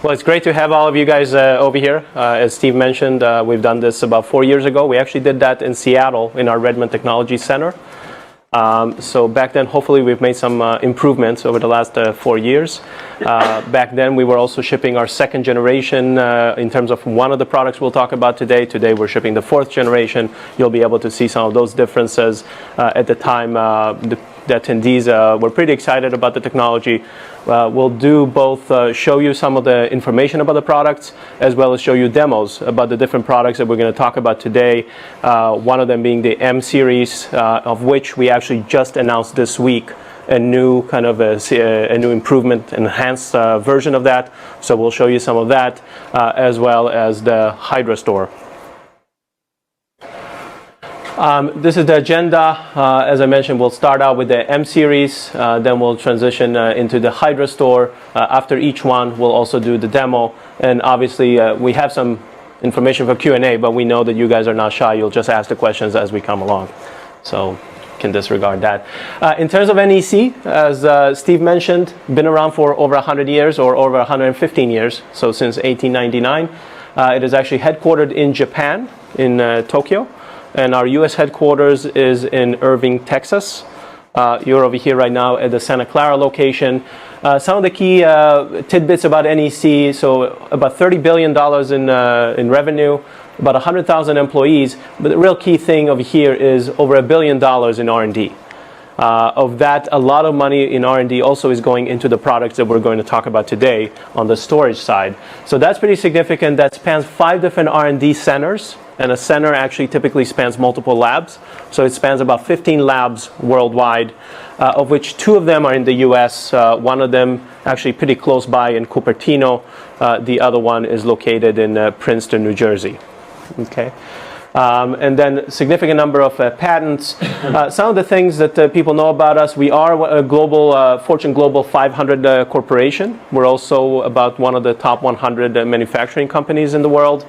Well, it's great to have all of you guys over here. As Steve mentioned, we've done this about 4 years ago. We actually did that in Seattle in our Redmond Technology Center. So back then, hopefully, we've made some improvements over the last 4 years. Back then, we were also shipping our second generation in terms of one of the products we'll talk about today. Today, we're shipping the fourth generation. You'll be able to see some of those differences. At the time, the attendees were pretty excited about the technology. We'll do both show you some of the information about the products as well as show you demos about the different products that we're going to talk about today. One of them being the M series, of which we actually just announced this week a new kind of a new improvement, enhanced version of that. So we'll show you some of that as well as the Hydra Store. This is the agenda. As I mentioned, we'll start out with the M series, then we'll transition into the Hydra Store. After each one, we'll also do the demo. And obviously, we have some information for Q&A, but we know that you guys are not shy. You'll just ask the questions as we come along. So you can disregard that. In terms of NEC, as Steve mentioned, been around for over 100 years or over 115 years, so since 1899. It is actually headquartered in Japan, in Tokyo. And our U.S. headquarters is in Irving, Texas. You're over here right now at the Santa Clara location. Some of the key tidbits about NEC, so about $30 billion in revenue, about 100,000 employees. But the real key thing over here is over $1 billion in R&D. Of that, a lot of money in R&D also is going into the products that we're going to talk about today on the storage side. So that's pretty significant. That spans 5 different R&D centers. And a center actually typically spans multiple labs. So it spans about 15 labs worldwide, of which 2 of them are in the US. One of them actually pretty close by in Cupertino. The other one is located in Princeton, New Jersey. Okay. And then significant number of patents. Some of the things that people know about us, we are a global, Fortune Global 500 corporation. We're also about one of the top 100 manufacturing companies in the world.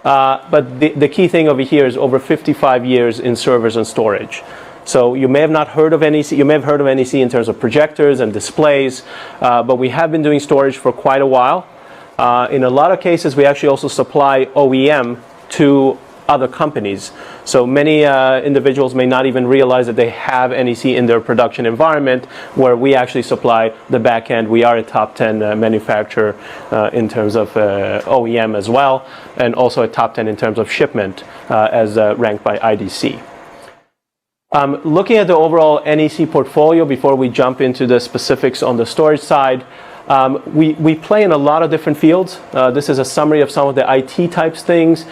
But the key thing over here is over 55 years in servers and storage. So you may have not heard of NEC. You may have heard of NEC in terms of projectors and displays, but we have been doing storage for quite a while. In a lot of cases, we actually also supply OEM to other companies. So many individuals may not even realize that they have NEC in their production environment, where we actually supply the back end. We are a top 10 manufacturer in terms of OEM as well, and also a top 10 in terms of shipment as ranked by IDC. Looking at the overall NEC portfolio before we jump into the specifics on the storage side, we play in a lot of different fields. This is a summary of some of the IT types things.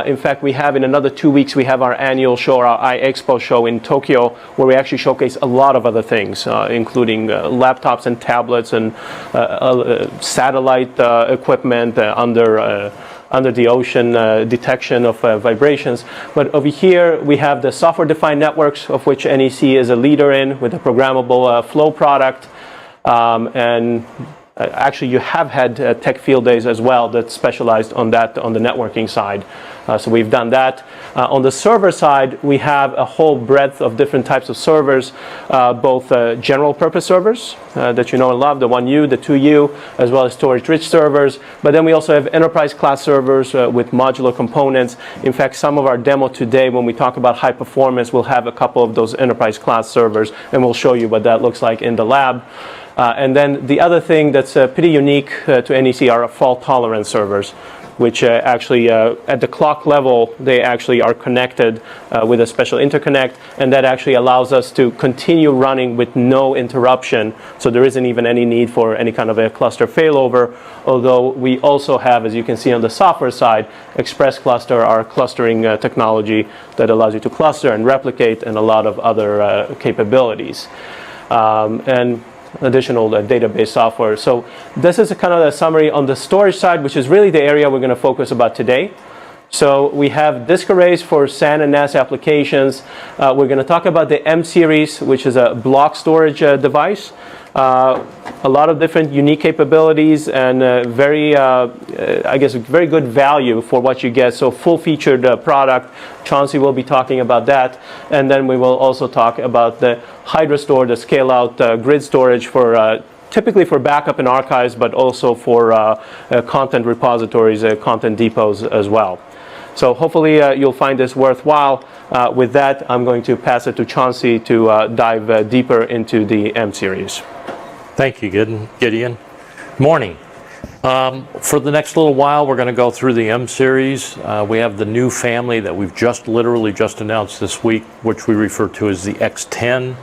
In fact, we have in another 2 weeks, we have our annual show, our iExpo show in Tokyo, where we actually showcase a lot of other things, including laptops and tablets and satellite equipment under the ocean detection of vibrations. But over here, we have the software-defined networks, of which NEC is a leader in with a programmable flow product. And actually, you have had tech field days as well that specialized on that on the networking side. So we've done that. On the server side, we have a whole breadth of different types of servers, both general purpose servers that you know and love, the 1U, the 2U, as well as storage-rich servers. But then we also have enterprise class servers with modular components. In fact, some of our demo today, when we talk about high performance, we'll have a couple of those enterprise class servers, and we'll show you what that looks like in the lab. And then the other thing that's pretty unique to NEC are fault-tolerant servers, which actually at the clock level, they actually are connected with a special interconnect, and that actually allows us to continue running with no interruption. So there isn't even any need for any kind of a cluster failover, although we also have, as you can see on the software side, Express Cluster, our clustering technology that allows you to cluster and replicate, and a lot of other capabilities. And additional database software. So this is a kind of a summary on the storage side, which is really the area we're going to focus about today. So we have disk arrays for SAN and NAS applications. We're going to talk about the M series, which is a block storage device. A lot of different unique capabilities and very, I guess, very good value for what you get. So full-featured product. Chauncey will be talking about that. And then we will also talk about the Hydra Store, the scale-out grid storage for typically for backup and archives, but also for content repositories, content depots as well. So hopefully you'll find this worthwhile. With that, I'm going to pass it to Chauncey to dive deeper into the M series. Thank you, Gideon. Morning. For the next little while, we're going to go through the M series. We have the new family that we've literally just announced this week, which we refer to as the X10.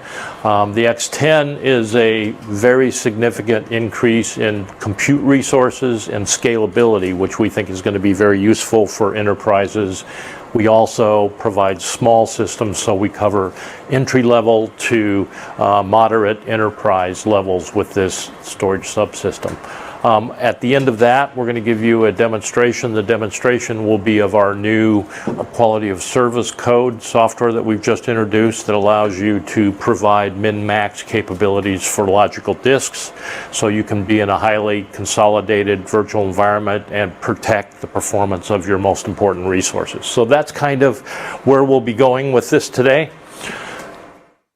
The X10 is a very significant increase in compute resources and scalability, which we think is going to be very useful for enterprises. We also provide small systems, so we cover entry level to moderate enterprise levels with this storage subsystem. At the end of that, we're going to give you a demonstration. The demonstration will be of our new quality of service code software that we've just introduced that allows you to provide min-max capabilities for logical disks, so you can be in a highly consolidated virtual environment and protect the performance of your most important resources. So that's kind of where we'll be going with this today.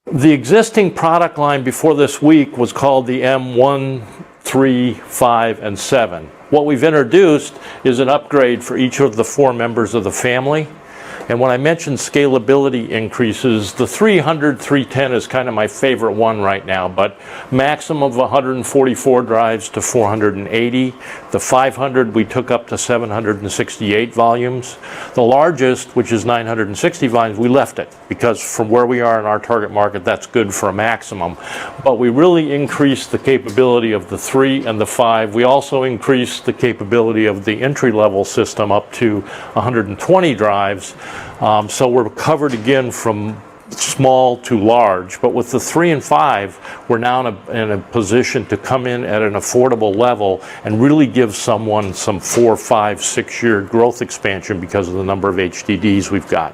The existing product line before this week was called the M1, 3, 5, and 7. What we've introduced is an upgrade for each of the 4 members of the family. And when I mentioned scalability increases, the 300, 310 is kind of my favorite one right now, but maximum of 144 drives to 480. The 500 we took up to 768 volumes. The largest, which is 960 volumes, we left it because from where we are in our target market, that's good for a maximum. But we really increased the capability of the 3 and the 5. We also increased the capability of the entry-level system up to 120 drives. So we're covered again from small to large, but with the 3 and 5, we're now in a position to come in at an affordable level and really give someone some 4, 5, 6-year growth expansion because of the number of HDDs we've got.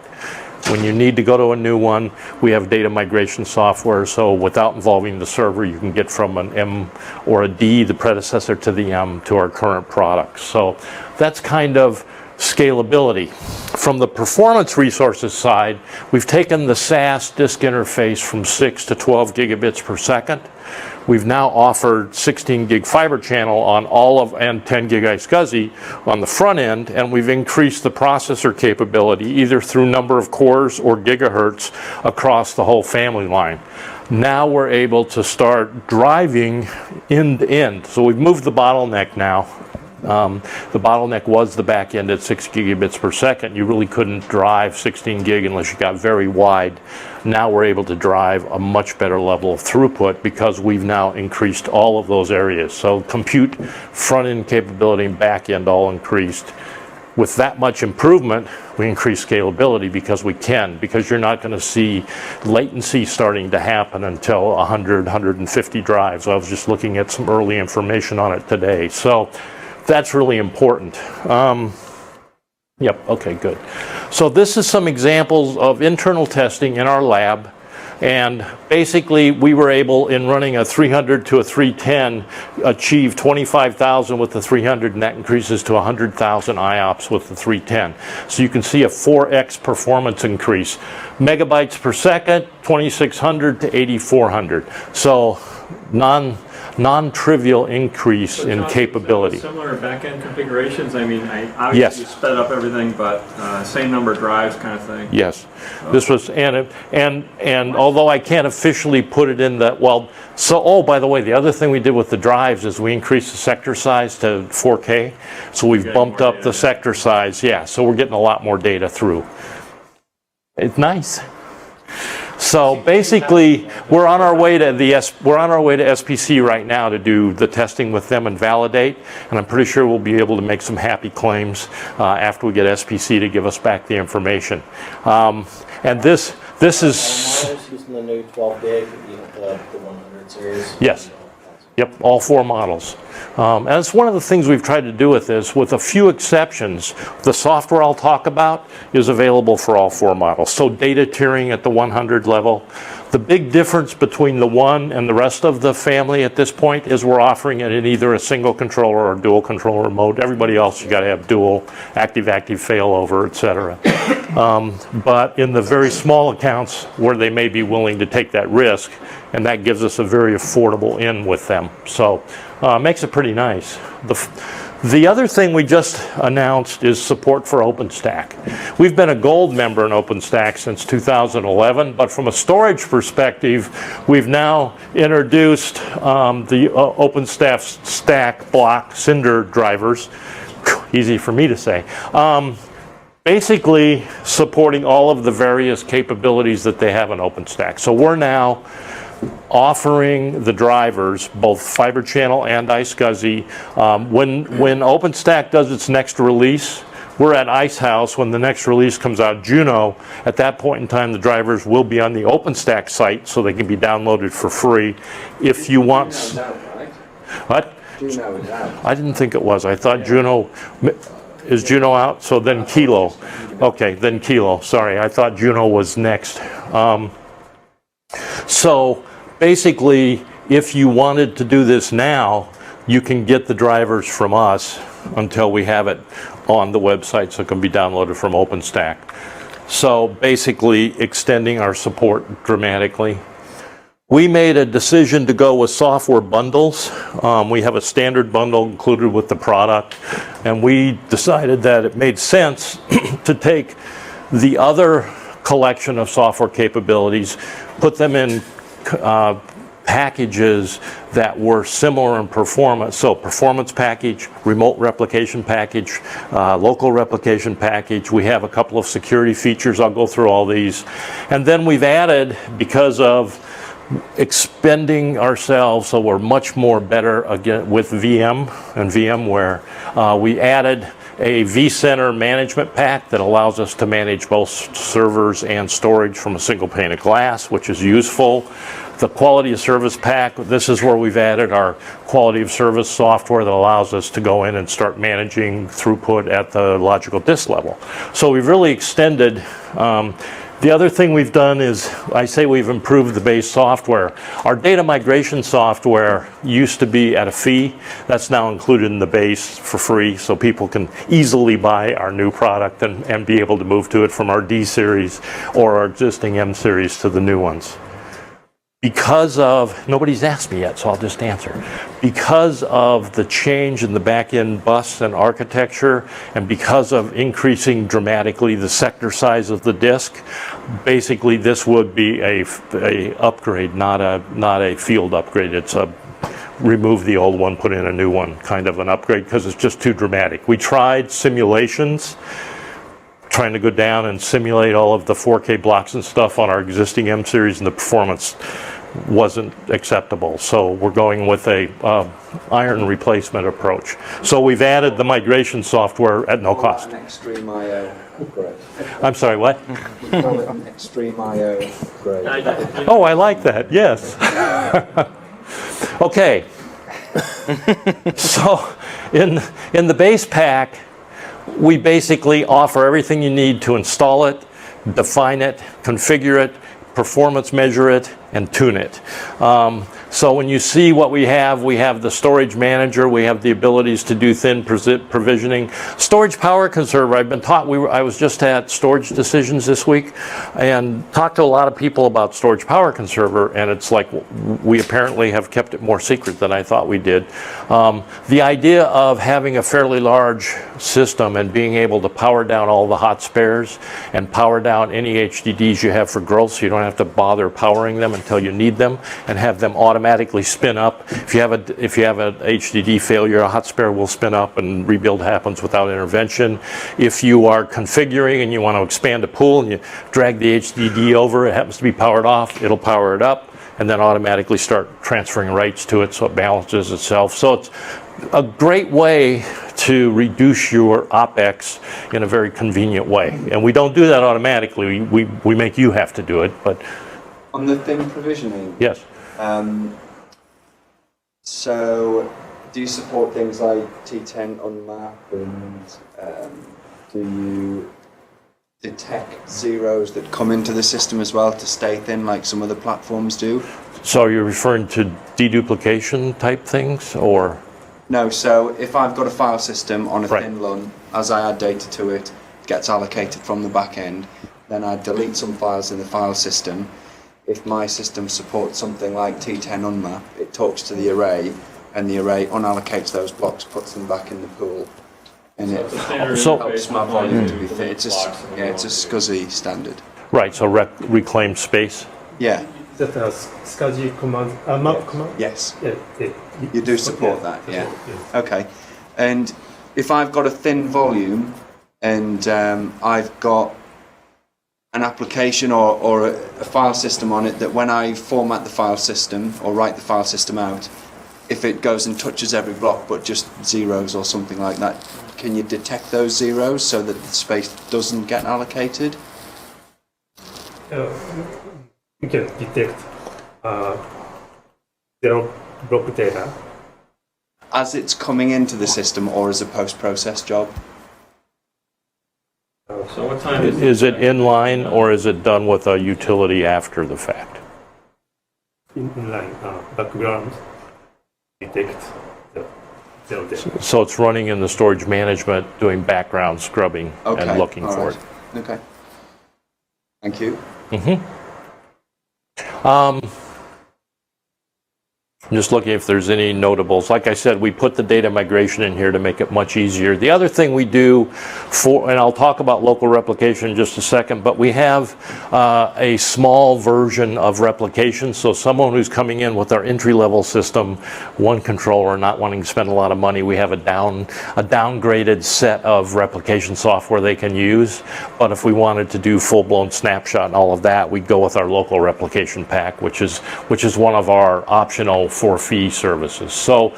When you need to go to a new one, we have data migration software, so without involving the server, you can get from an M or a D, the predecessor to the M, to our current product. So that's kind of scalability. From the performance resources side, we've taken the SAS disk interface from 6 to 12 gigabits per second. We've now offered 16 gig fiber channel on all of, and 10 gig iSCSI on the front end, and we've increased the processor capability either through number of cores or gigahertz across the whole family line. Now we're able to start driving end to end. So we've moved the bottleneck now. The bottleneck was the back end at 6 gigabits per second. You really couldn't drive 16 gig unless you got very wide. Now we're able to drive a much better level of throughput because we've now increased all of those areas. So compute, front end capability, and back end all increased. With that much improvement, we increase scalability because we can, because you're not going to see latency starting to happen until 100, 150 drives. I was just looking at some early information on it today. So that's really important. Yep, okay, good. So this is some examples of internal testing in our lab. And basically, we were able, in running a 300 to a 310, achieve 25,000 with the 300, and that increases to 100,000 IOPS with the 310. So you can see a 4x performance increase. Megabytes per second, 2,600 to 8,400. So non-trivial increase in capability. Similar back-end configurations. I mean, obviously yes. sped up everything, but same number of drives, kind of thing. Yes, this was and although I can't officially put it in the by the way, the other thing we did with the drives is we increased the sector size to 4K, so we've bumped up the sector size. Yeah, so we're getting a lot more data through. It's nice. So basically, we're on our way to SPC right now to do the testing with them and validate, and I'm pretty sure we'll be able to make some happy claims after we get SPC to give us back the information. And this is using the new 12 gig, the 100 series. Yes. Yep, all 4 models. And it's one of the things we've tried to do with this, with a few exceptions. The software I'll talk about is available for all 4 models. So data tiering at the 100 level, The big difference between the one and the rest of the family at this point is we're offering it in either a single controller or dual controller mode. Everybody else, you got to have dual, active failover, etc. But in the very small accounts where they may be willing to take that risk, and that gives us a very affordable in with them. So makes it pretty nice. The other thing we just announced is support for OPENSTACK. We've been a gold member in OPENSTACK since 2011, but from a storage perspective, we've now introduced the OPENSTACK block Cinder drivers. Easy for me to say. Basically supporting all of the various capabilities that they have in OPENSTACK. So we're now offering the drivers, both Fiber Channel and iSCSI. When OPENSTACK does its next release, we're at Icehouse. When the next release comes out, Juno, at that point in time, the drivers will be on the OPENSTACK site, so they can be downloaded for free. If you want... What? Juno is out. I didn't think it was. I thought Juno... Is Juno out? So then Kilo. Okay, then Kilo. Sorry, I thought Juno was next. So basically, if you wanted to do this now, you can get the drivers from us until we have it on the website so it can be downloaded from OPENSTACK. So basically extending our support dramatically. We made a decision to go with software bundles. We have a standard bundle included with the product, and we decided that it made sense to take the other collection of software capabilities, put them in packages that were similar in performance. So performance package, remote replication package, local replication package. We have a couple of security features. I'll go through all these. And then we've added, because of expending ourselves, so we're much more better again with VM and VMware. We added a vCenter management pack that allows us to manage both servers and storage from a single pane of glass, which is useful. The quality of service pack, this is where we've added our quality of service software that allows us to go in and start managing throughput at the logical disk level. So we've really extended. The other thing we've done is, I say we've improved the base software. Our data migration software used to be at a fee. That's now included in the base for free, so people can easily buy our new product and be able to move to it from our D series or our existing M series to the new ones. Because of, nobody's asked me yet, so I'll just answer. Because of the change in the back-end bus and architecture, and because of increasing dramatically the sector size of the disk, basically this would be a upgrade, not a field upgrade. It's a remove the old one, put in a new one, kind of an upgrade, because it's just too dramatic. We tried simulations, trying to go down and simulate all of the 4K blocks and stuff on our existing M series, and the performance wasn't acceptable. So we're going with a iron replacement approach. So we've added the migration software at no cost. An extreme IO upgrade. I'm sorry, what? We call it an extreme IO upgrade. Oh, I like that, yes. Okay. So in the base pack, we basically offer everything you need to install it, define it, configure it, performance measure it, and tune it. So when you see what we have the storage manager, we have the abilities to do thin provisioning. Storage power conserver, I've been taught, I was just at Storage Decisions this week and talked to a lot of people about storage power conserver, and it's like we apparently have kept it more secret than I thought we did. The idea of having a fairly large system and being able to power down all the hot spares and power down any HDDs you have for growth, so you don't have to bother powering them until you need them, and have them automatically spin up. If you have an HDD failure, a hot spare will spin up and rebuild happens without intervention. If you are configuring and you want to expand a pool and you drag the HDD over, it happens to be powered off, it'll power it up and then automatically start transferring writes to it so it balances itself. So it's a great way to reduce your OpEx in a very convenient way. And we don't do that automatically. We make you have to do it, but On the thin provisioning, yes. So do you support things like T10 on map, and do you detect zeros that come into the system as well to stay thin like some other platforms do? So you're referring to deduplication type things, or? No, so if I've got a file system on a Right. thin LUN, as I add data to it, it gets allocated from the back end, then I delete some files in the file system. If my system supports something like T10 unmap, it talks to the array, and the array unallocates those blocks, puts them back in the pool, and So it it's a standard So- helps interface my with all volume to the be fit. It's a, blocks and yeah, it's a SCSI standard. Right, so reclaim space. Yeah, That SCSI command, map command? yes, Yeah, yeah. you do support that, yeah. Okay, and if I've got a thin volume and I've got an application or a file system on it that when I format the file system or write the file system out, if it goes and touches every block but just zeros or something like that, can you detect those zeros so that the space doesn't get allocated? You can detect zero block data. As it's coming into the system or as a post-process job? So what time is Is it inline, or is it done with a utility after the fact? In line background detect the zero data. So it's running in the storage management, doing background scrubbing Okay, and looking all for right. it. Okay. Thank you. I'm just looking if there's any notables. Like I said, we put the data migration in here to make it much easier. The other thing we do for, and I'll talk about local replication in just a second, but we have a small version of replication. So someone who's coming in with our entry-level system, one controller, not wanting to spend a lot of money, we have a downgraded set of replication software they can use. But if we wanted to do full-blown snapshot and all of that, we'd go with our local replication pack, which is one of our optional for fee services. So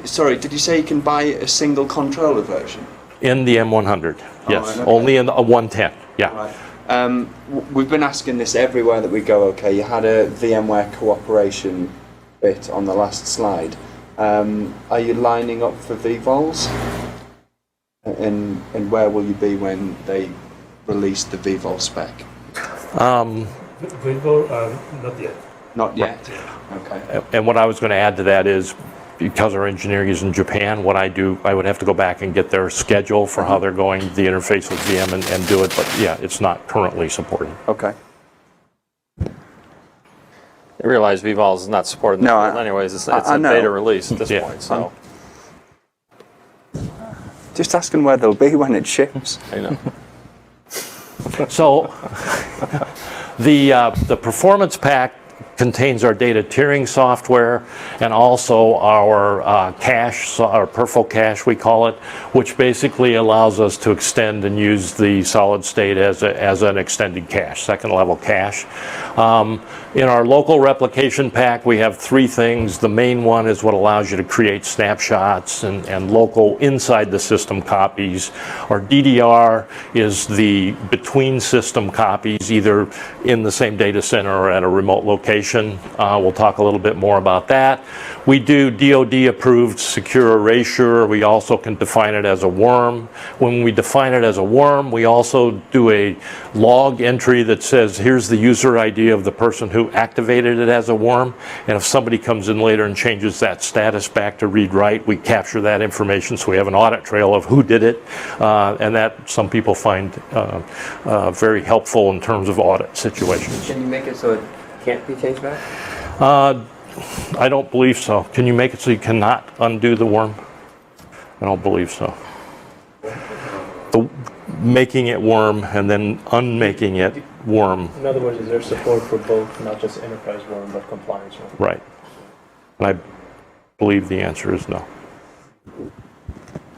Sorry, did you say you can buy a single controller version? in the M100, yes, right, okay. only in the 110, yeah. Right. We've been asking this everywhere that we go. Okay, you had a VMware cooperation bit on the last slide. Are you lining up for vVols? And where will you be when they release the vVol spec? Windows, not yet. Not yet. Okay. And what I was going to add to that is, because our engineering is in Japan, what I do, I would have to go back and get their schedule for how they're going, the interface with VM and do it, but yeah, it's not currently supported. Okay. I realize vVols is not supported in the No, field anyways. It's I a know. beta release at this Yeah. point, so Just asking where they'll be when it ships. I know. So the performance pack contains our data tiering software and also our cache, our Perfo cache we call it, which basically allows us to extend and use the solid state as an extended cache, second level cache. In our local replication pack, we have three things. The main one is what allows you to create snapshots and local inside the system copies. Our DDR is the between system copies, either in the same data center or at a remote location. We'll talk a little bit more about that. We do DoD approved secure erasure. We also can define it as a worm. When we define it as a worm, we also do a log entry that says here's the user ID of the person who activated it as a worm, and if somebody comes in later and changes that status back to read-write, we capture that information so we have an audit trail of who did it, and that some people find very helpful in terms of audit situations. Can you make it so it can't be changed back? I don't believe so. Can you make it so you cannot undo the worm? I don't believe so. Making it worm and then unmaking it worm. In other words, is there support for both, not just enterprise worm, but compliance worm? Right. And I believe the answer is no.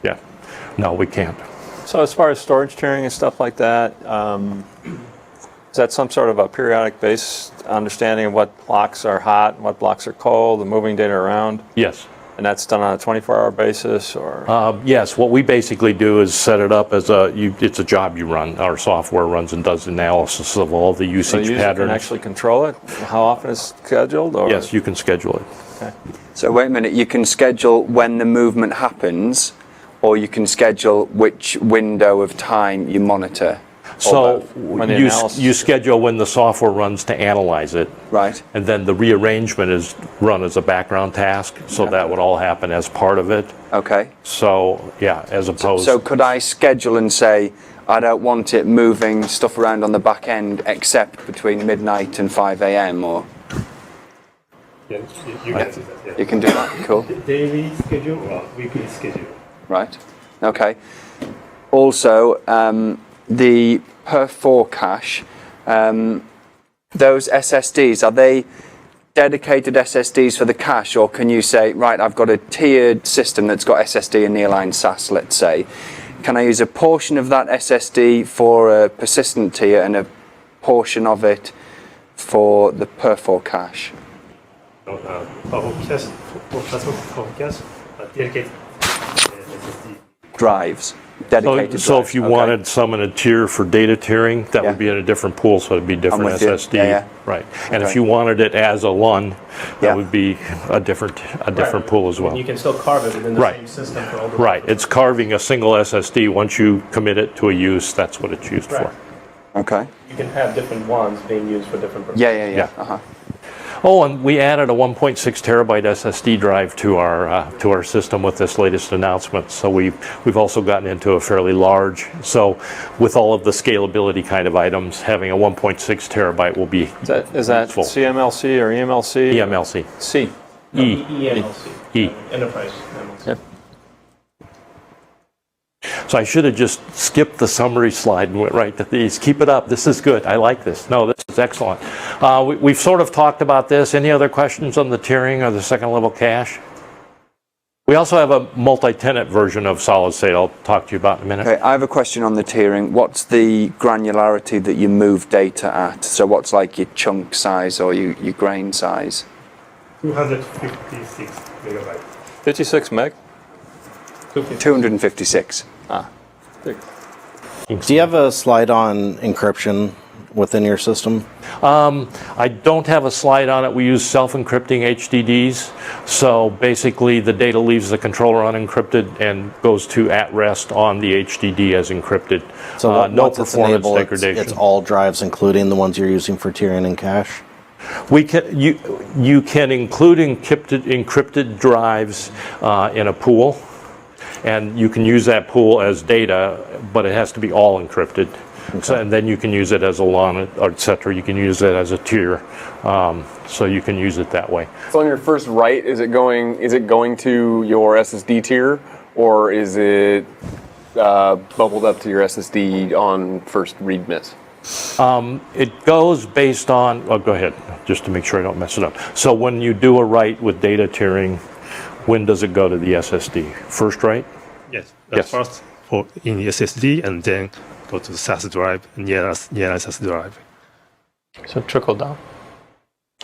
Yeah. No, we can't. So as far as storage tiering and stuff like that, is that some sort of a periodic based understanding of what blocks are hot and what blocks are cold and moving data around? Yes. And that's done on a 24-hour basis, or? Yes, what we basically do is set it up as it's a job you run. Our software runs and does analysis of all the So usage the user patterns. can actually control it? How often it's scheduled? Or? Yes, you can schedule it. Okay. So wait a minute, you can schedule when the movement happens, or you can schedule which window of time you monitor. So both? When the you, analysis- you schedule when the software runs to analyze it, Right. and then the rearrangement is run as a background task, so that would all happen as part of it. Okay. So, yeah, as opposed... So could I schedule and say, I don't want it moving stuff around on the back end except between midnight and 5 a.m. or Yeah, you can do that. Yeah. you can do that? Cool. Daily schedule or weekly schedule. Right. Okay. Also, the per4 cache, those SSDs, are they dedicated SSDs for the cache, or can you say, right, I've got a tiered system that's got SSD and nearline SAS, let's say. Can I use a portion of that SSD for a persistent tier and a portion of it for the per4 cache? Powerhouse, dedicated SSD. Drives. Dedicated So drives. if you Okay. wanted some in a tier for data tiering, that Yeah. would be in a different pool, so it'd be different with you. SSD. Yeah, yeah. Right. And if Okay. you wanted it as a LUN, Yeah. that would be a different pool as well. You can still carve it within the Right. same system for all the Right. It's carving a single SSD. Once you commit it to a use, that's what it's used Right. for. Okay. You can have different ones being used for different purposes. Yeah. Yeah. Uh-huh. Oh, and we added a 1.6 terabyte SSD drive to our system with this latest announcement. So we've also gotten into a fairly large. So with all of the scalability kind of items, having a 1.6 terabyte will be Is that useful. CMLC or EMLC? EMLC. C. EMLC. E. Enterprise MLC. Yep. So I should have just skipped the summary slide and went right to these. Keep it up. This is good. I like this. No, this is excellent. We've sort of talked about this. Any other questions on the tiering or the second level cache? We also have a multi-tenant version of solid state I'll talk to you about in a minute. Okay, I have a question on the tiering. What's the granularity that you move data at? So what's like your chunk size or your grain size? 256 megabytes. 56 meg? 256. Do you have a slide on encryption within your system? I don't have a slide on it. We use self-encrypting HDDs. So basically the data leaves the controller unencrypted and goes to at rest on the HDD as encrypted. So No once it's performance enabled, degradation. it's all drives, including the ones you're using for tiering and cache? We can, you can include encrypted drives in a pool, and you can use that pool as data, but it has to be all encrypted. So, and then you can use it as a LAN, et cetera. You can use it as a tier, so you can use it that way. So on your first write, is it going to your SSD tier, or is it bubbled up to your SSD on first read miss? It goes based on, oh, go ahead, just to make sure I don't mess it up. So when you do a write with data tiering, when does it go to the SSD? First write? Yes. Yes. First in the SSD and then go to the SAS drive and nearline SAS drive. So trickle down.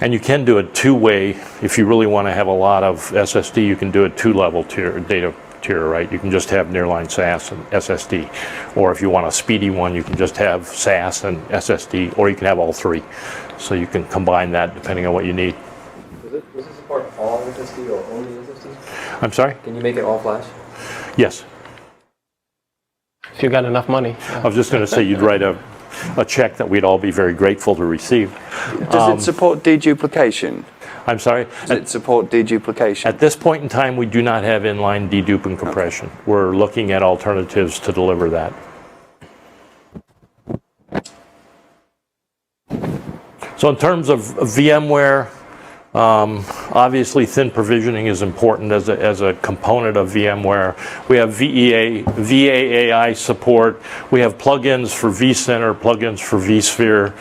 And you can do it two-way. If you really want to have a lot of SSD, you can do a two-level tier, data tier, right? You can just have nearline SAS and SSD. Or if you want a speedy one, you can just have SAS and SSD, or you can have all three. So you can combine that depending on what you need. Does it support all SSD or only SSD? I'm sorry? Can you make it all flash? Yes. If you got enough money. I was just going to say you'd write a check that we'd all be very grateful to receive. Does it support deduplication? I'm sorry? Does it support deduplication? At this point in time, we do not have inline dedupe and compression. We're looking at alternatives to deliver that. So in terms of VMware, obviously thin provisioning is important as a component of VMware. We have VAAI support. We have plugins for vCenter, plugins for vSphere,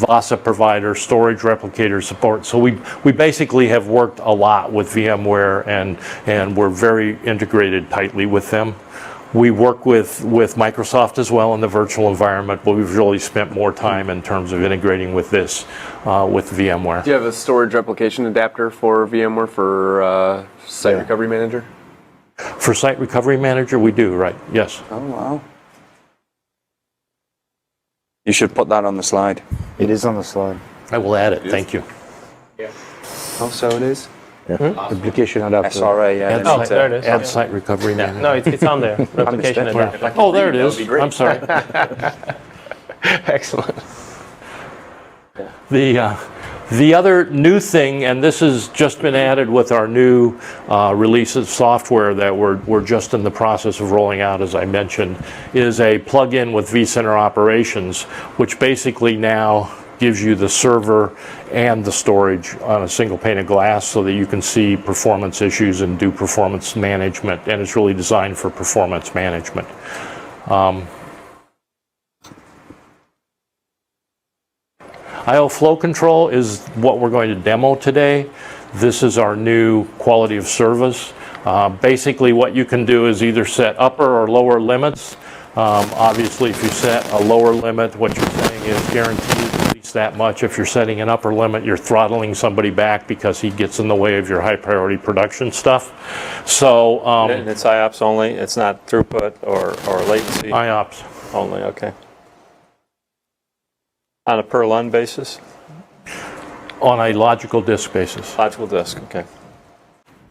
VASA provider, storage replicator support. So we basically have worked a lot with VMware and we're very integrated tightly with them. We work with Microsoft as well in the virtual environment, but we've really spent more time in terms of integrating with this, with VMware. Do you have a storage replication adapter for VMware for Site Recovery Manager? For Site Recovery Manager, we do, right, yes. Oh, wow. You should put that on the slide. It is on the slide. I will add it, thank you. Oh, so it is? Application adapter. SRA, yeah. Oh, there it is. Add Site Recovery Manager. No, it's on there. Replication adapter. Oh, there it is. I'm sorry. Excellent. The other new thing, and this has just been added with our new release of software that we're just in the process of rolling out, as I mentioned, is a plug-in with vCenter Operations, which basically now gives you the server and the storage on a single pane of glass so that you can see performance issues and do performance management, and it's really designed for performance management. I/O flow control is what we're going to demo today. This is our new quality of service. Basically what you can do is either set upper or lower limits. Obviously if you set a lower limit, what you're saying is guaranteed at least that much. If you're setting an upper limit, you're throttling somebody back because he gets in the way of your high priority production stuff. So And it's IOPS only, it's not throughput or latency? IOPS. Only, okay. On a per LUN basis? On a logical disk basis. Logical disk, okay.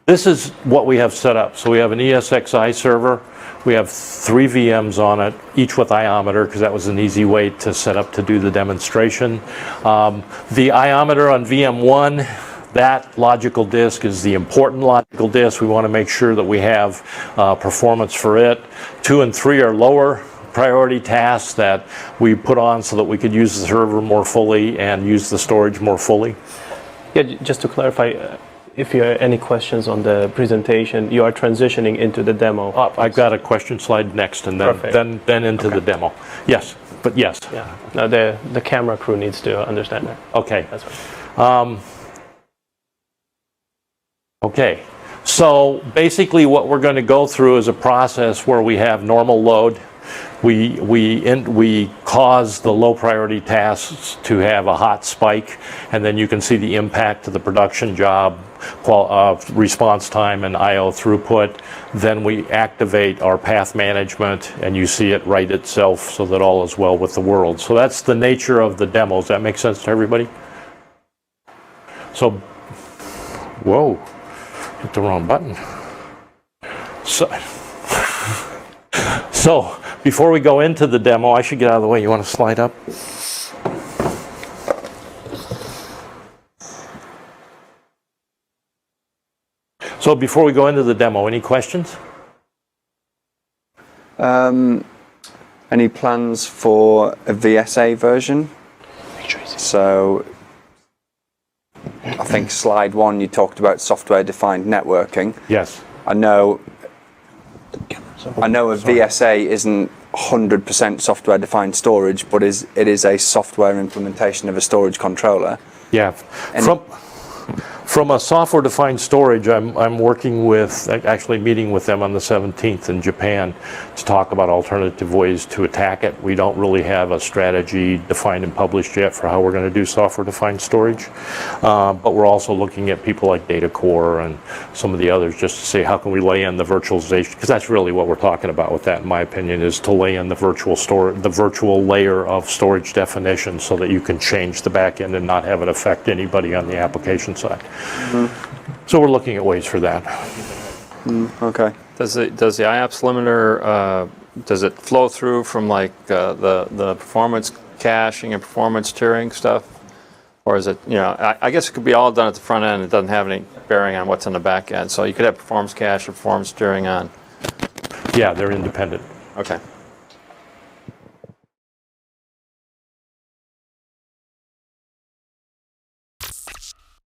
This is what we have set up. So we have an ESXi server. We have 3 VMs on it, each with iometer, because that was an easy way to set up to do the demonstration. The iometer on VM1, that logical disk is the important logical disk. We want to make sure that we have performance for it. 2 and 3 are lower priority tasks that we put on so that we could use the server more fully and use the storage more fully. Yeah, just to clarify, if you have any questions on the presentation, you are transitioning into the demo. I've got a question slide next, and then into the demo. Yes, but yes. Yeah. No, the camera crew needs to understand that. Okay. That's right. Okay. So basically, what we're going to go through is a process where we have normal load. We cause the low priority tasks to have a hot spike, and then you can see the impact to the production job, response time, and I/O throughput. Then we activate our path management, and you see it right itself so that all is well with the world. So that's the nature of the demo. Does that make sense to everybody? So, whoa, hit the wrong button. So before we go into the demo, I should get out of the way. You want to slide up? So before we go into the demo, any questions? Any plans for a VSA version? So I think slide 1 you talked about software defined networking. Yes. I know a VSA isn't 100% software defined storage, but it is a software implementation of a storage controller. Yeah. From a software-defined storage, I'm working with, actually meeting with them on the 17th in Japan to talk about alternative ways to attack it. We don't really have a strategy defined and published yet for how we're going to do software-defined storage, but we're also looking at people like DataCore and some of the others just to say how can we lay in the virtualization, because that's really what we're talking about with that, in my opinion, is to lay in the virtual layer of storage definition so that you can change the back end and not have it affect anybody on the application side. Mm-hmm. So we're looking at ways for that. Okay. Does the IOPS limiter, does it flow through from like the performance caching and performance tiering stuff? Or is it, I guess it could be all done at the front end. It doesn't have any bearing on what's on the back end. So you could have performance cache or performance tiering on. Yeah, they're independent. Okay.